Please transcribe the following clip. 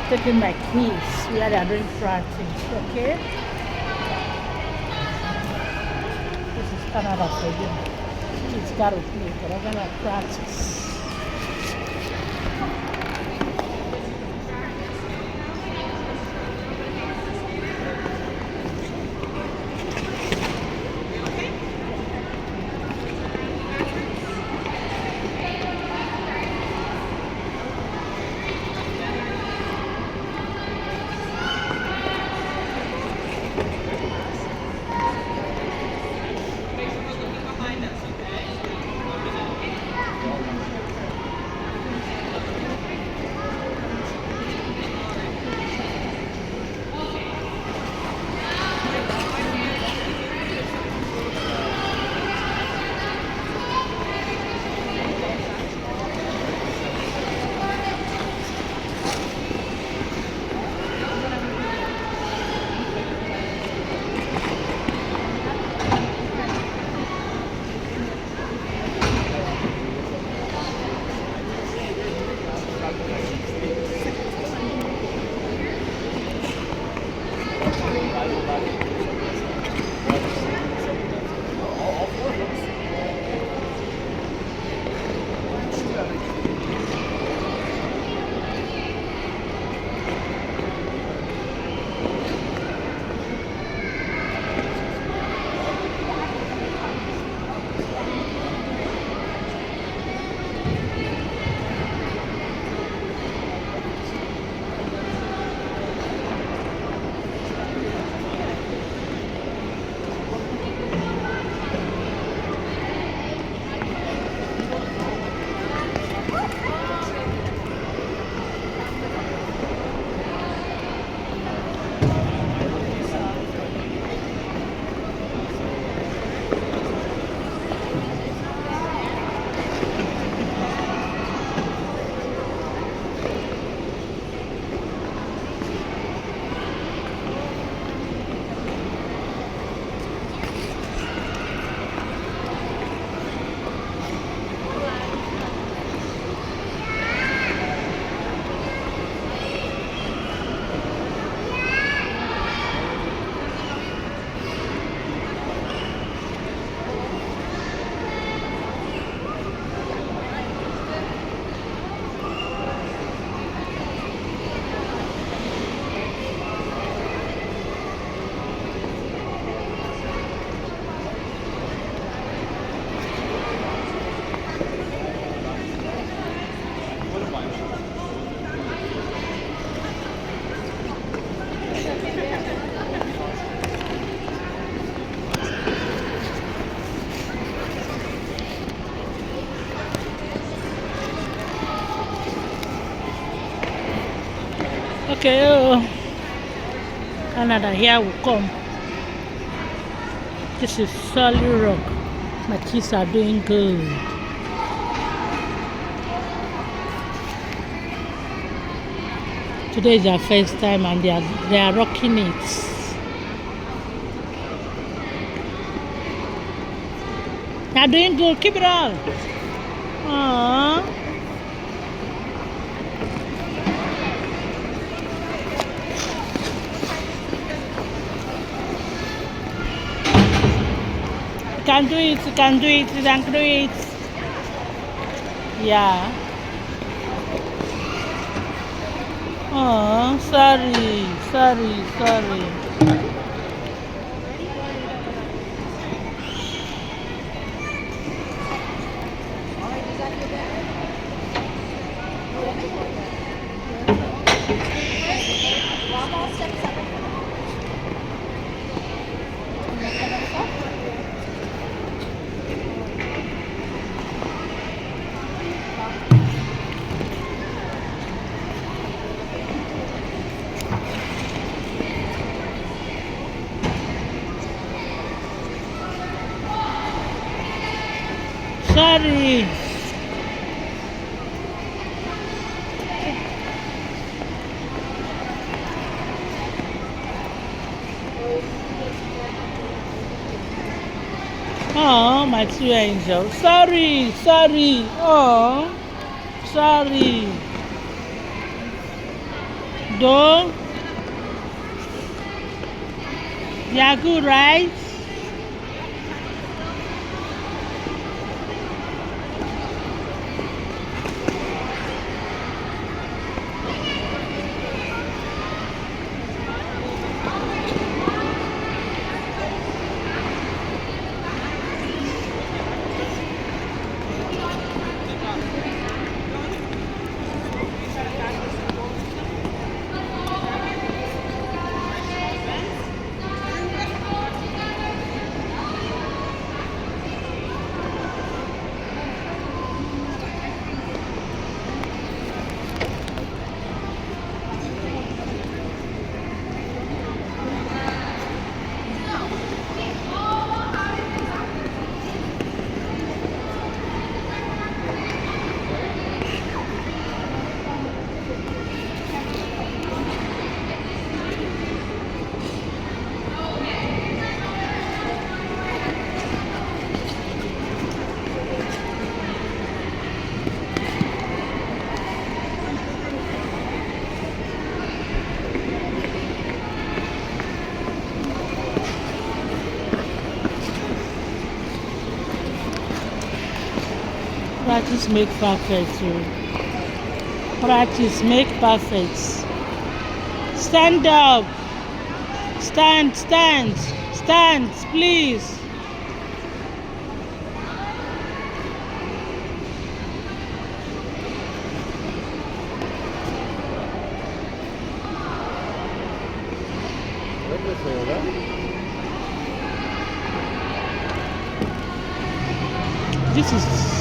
Taking my keys. We are doing practice, okay? This is Canada for you. It's got to play, but I'm gonna practice. Okay, Canada, here we come. This is Solid Rock. My kids are doing good. Today is their first time and they are rocking it. They are doing good. Keep it on. Aww. You can do it. You can do it. You can do it. Yeah. Oh, sorry. Sorry. Oh, my two angel. Sorry. Oh, sorry. Don't. They are good, right? Practice make perfect. Practice make perfect. Stand up. Stand, please. This is